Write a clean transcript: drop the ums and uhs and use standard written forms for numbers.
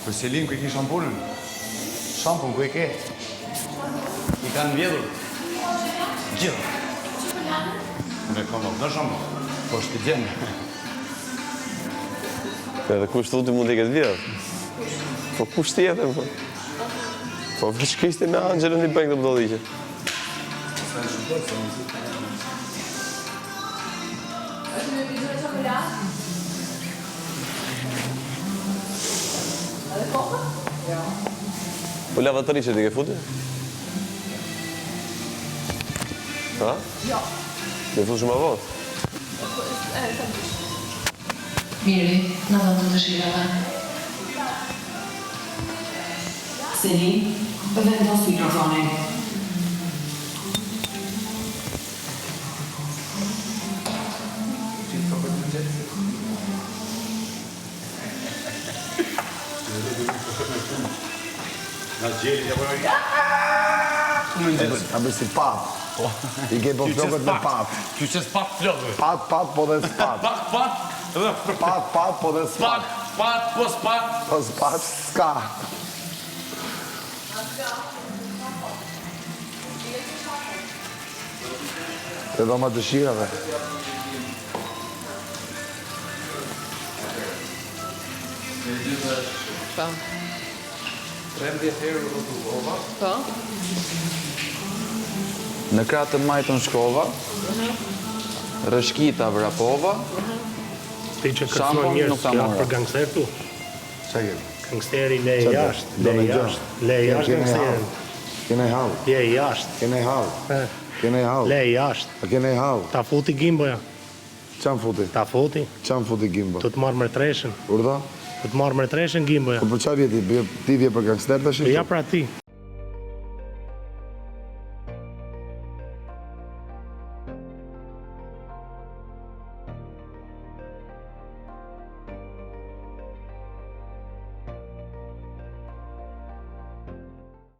Për Selin, ku i ki shampunën? Shampun, ku i ke? I kanë vjedhur? Gjithë. Me komo, në shampun. Po është të gjenë. Edhe kush thuti mund t'i këtë vjedhë? Po kush tjetër, po? Po veç Kristi me Angelën i bëjnë këtë budalliqe. Është me pizur e çokoladë? Edhe kokë? Jo. Po lava të rishë t'i ke futi? Ha? Jo. Ke futi shumë avot? Miri, në dhëmë të dëshirave. Selin, vendos mikrofonin. Në gjeli, ja përë... Më ndërës. Ta bërë si pat. I ke po flokët me pat. Qyqes pat flokëve. Pat, po dhe s'pat. Pat, Pat, po dhe s'pat. Pat, po s'pat. Po s'pat, s'ka. Të dhoma dëshirave. Po. 13 herë rrotulova. Po. Në kratë të majtën shkova, rëshkita vrapova, Ti që kërcënon shampon njerëz nuk ta që janë mora. për gangster tu. Qa kemi? Gangsteri le Qa jashtë, do le me jashtë, gjë? le jashtë gangsterin. Kene hall. Je jashtë, Kene hall. le Kene hall. jashtë. A kene hall. Ta futi gimboja, Qa më futi? ta futi, Qa më futi gimbo? tu të marrë mërtreshen, Urda? tu të marrë mërtreshen gimboja. Po për qa vjeti? Ti vje për gangster të shi? Ja pra ti.